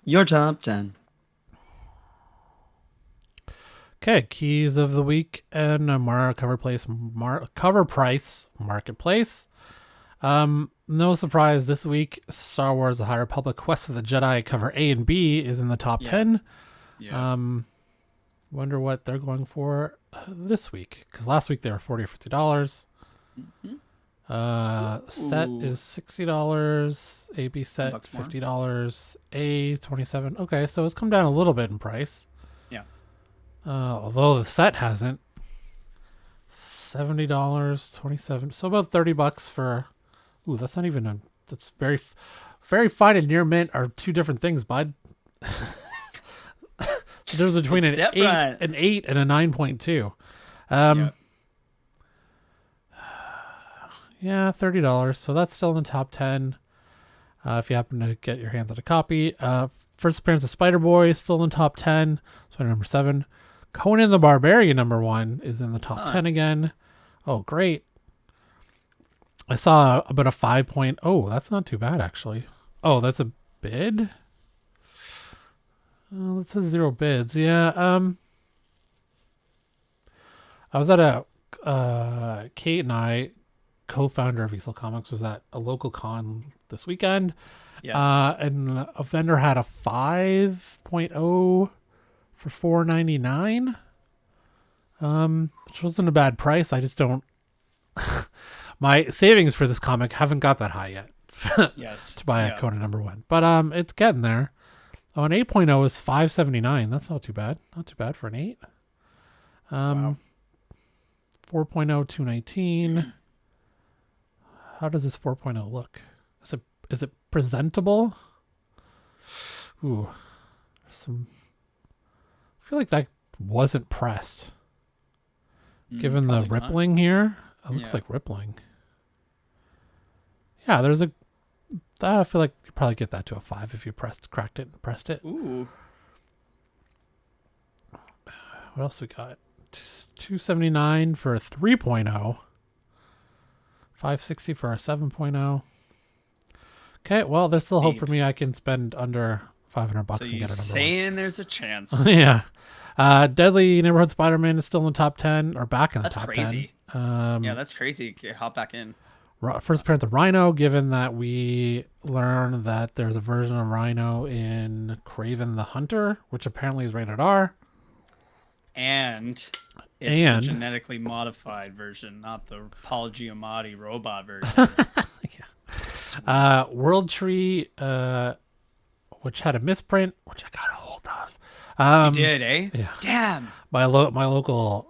Your top 10. Okay, keys of the week and cover price marketplace. No surprise this week. Star Wars: The High Republic Quest of the Jedi cover A and B is in the top Yeah. 10. Yeah. Wonder what they're going for this week, because last week they were $40 or $50. Set is $60. AB set $10 more. $50. A 27. Okay, so it's come down a little bit in price. Yeah. Although the set hasn't. $70, 27. So about $30 for. Ooh, that's not even a. That's very, very fine and near mint are two different things, bud. There's between an 8 and a 9.2. Yeah, $30. So that's still in the top 10. If you happen to get your hands on a copy. First appearance of Spider Boy is still in the top 10. So number 7. Conan the Barbarian number 1 is in the top 10 again. Oh, great. I saw about a 5. Oh, that's not too bad actually. Oh, that's a bid? Oh, that says 0 bids. Yeah. I was at Kate and I, co-founder of Easel Comics, was at a local con this weekend. Yes. And a vendor had a 5.0 for $4.99. Which wasn't a bad price. I just don't. My savings for this comic haven't got that high yet. Yes. To buy a Conan number 1, but it's getting there. Oh, an 8.0 is $5.79. That's not too bad. Not too bad for an 8. Wow. 4.0 $2.19. How does this 4.0 look? Is it presentable? Ooh, I feel like that wasn't pressed. Given the rippling here, it looks like rippling. Yeah, I feel like you could probably get that to a 5 if you cracked it and pressed it. Ooh. What else we got? $279 for a 3.0. $560 for a 7.0. Okay, well, there's still hope for me. I can spend under $500 and get a number 1. Saying there's a chance. Yeah. Deadly Neighborhood Spider-Man is still in the top 10, or back in the top 10. That's crazy. Yeah, that's crazy. Hop back in. First appearance of Rhino, given that we learned that there's a version of Rhino in Kraven the Hunter, which apparently is rated R. And it's the genetically modified version, not the Paul Giamatti robot version. World Tree, which had a misprint, which I got a hold of. You did, eh? Yeah. Damn. My local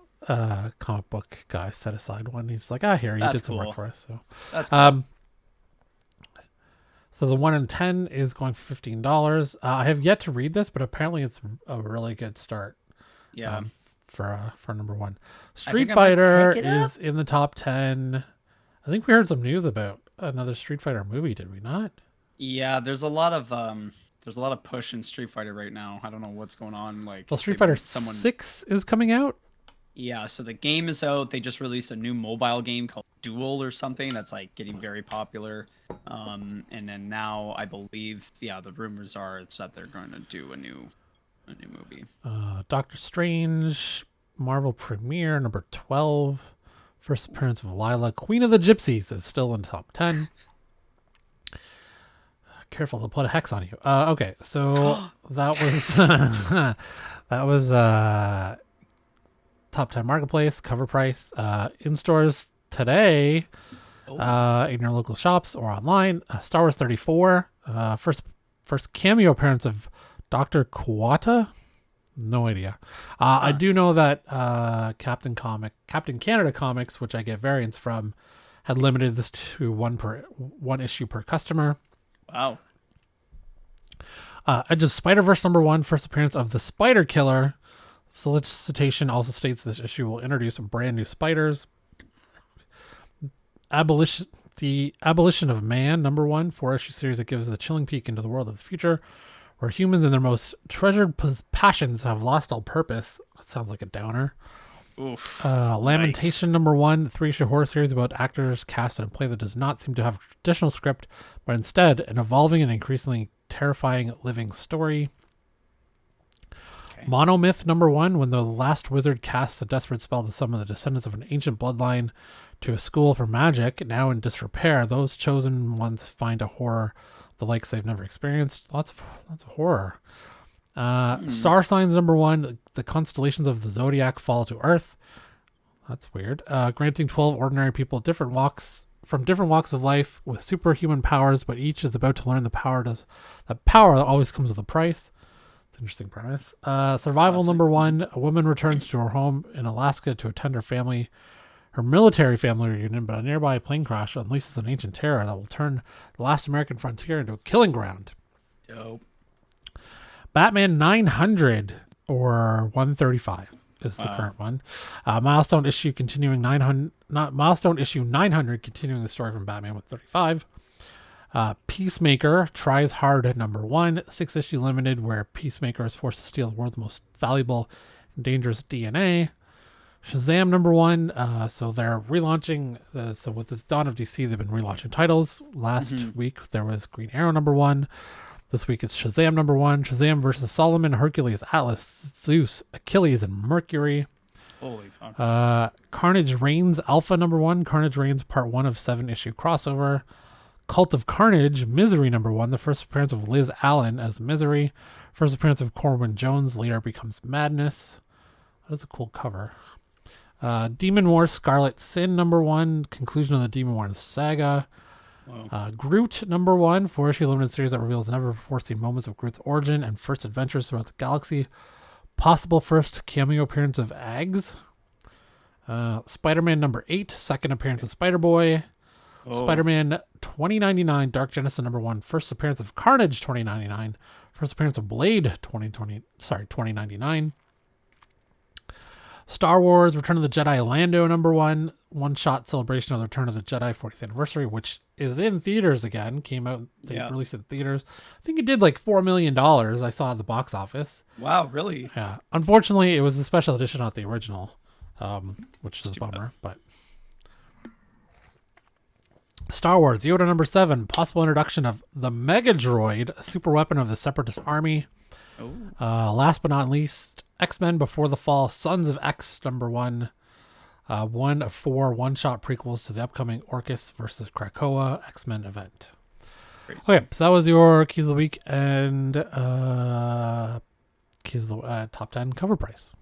comic book guy set aside one. He's like, here, you did some work for us. So that's cool. So the 1 in 10 is going for $15. I have yet to read this, but apparently it's a really good start. Yeah. For number 1. Street Fighter is in the top 10. I think we heard some news about another Street Fighter movie, did we not? Yeah, there's a lot of push in Street Fighter right now. I don't know what's going on. Well, Street Fighter 6 is coming out. Yeah, so the game is out. They just released a new mobile game called Duel or something that's getting very popular. And then now I believe, the rumors are that they're going to do a new movie. Doctor Strange, Marvel Premiere number 12. First appearance of Lila, Queen of the Gypsies, is still in the top 10. Careful to put a hex on you. Okay, so that was top 10 marketplace cover price. In stores today, in your local shops or online. Star Wars 34. First cameo appearance of Dr. Kuwata. No idea. I do know that Captain Canada Comics, which I get variants from, had limited this to one issue per customer. Wow. Edge of Spider-Verse number 1, first appearance of the Spider Killer. Solicitation also states this issue will introduce brand new spiders. The Abolition of Man number 1, 4-issue series that gives a chilling peek into the world of the future, where humans and their most treasured passions have lost all purpose. That sounds like a downer. Oof. Lamentation number 1, 3-issue horror series about actors cast in a play that does not seem to have a traditional script, but instead an evolving and increasingly terrifying living story. Okay. Monomyth #1, when the last wizard casts a desperate spell to summon the descendants of an ancient bloodline to a school for magic, now in disrepair, those chosen ones find a horror the likes they've never experienced. Lots of horror. Star signs #1, the constellations of the zodiac fall to Earth. That's weird. Granting 12 ordinary people different walks of life with superhuman powers, but each is about to learn the power that always comes with a price. It's an interesting premise. Survival #1, a woman returns to her home in Alaska to attend her military family reunion, but a nearby plane crash unleashes an ancient terror that will turn the last American frontier into a killing ground. Dope. Batman 900 or 135 is the current one. Milestone issue 900 continuing the story from Batman 135. Peacemaker tries hard at #1, 6-issue limited, where Peacemaker is forced to steal the world's most valuable and dangerous DNA. Shazam #1, so they're relaunching. So with this Dawn of DC, they've been relaunching titles. Last week there was Green Arrow #1. This week it's Shazam #1. Shazam versus Solomon, Hercules, Atlas, Zeus, Achilles, and Mercury. Holy fuck. Carnage Reigns Alpha #1. Carnage Reigns Part 1 of 7-issue crossover. Cult of Carnage Misery #1. The first appearance of Liz Allen as Misery. First appearance of Corwin Jones. Later becomes Madness. That's a cool cover. Demon Wars Scarlet Sin #1. Conclusion of the Demon Wars saga. Wow. Groot #1, 4-issue limited series that reveals never before seen moments of Groot's origin and first adventures throughout the galaxy. Possible first cameo appearance of Ags. Spider-Man #8, second appearance of Spider-Boy. Spider-Man 2099, Dark Genesis #1, first appearance of Carnage 2099, first appearance of Blade 2099. Star Wars Return of the Jedi Lando #1, one-shot celebration of the Return of the Jedi 40th anniversary, which is in theaters again. Came out, they released it in theaters. I think it did like $4 million. I saw at the box office. Wow, really? Yeah. Unfortunately, it was the special edition, not the original, which is a bummer. But Star Wars Yoda #7, possible introduction of the Mega Droid, a super weapon of the Separatist army. Last but not least, X-Men Before the Fall, Sons of X #1, one of 4 one-shot prequels to the upcoming Orcus versus Krakoa X-Men event. Crazy. Okay, so that was your Keys of the Week and Keys of the top 10 cover price.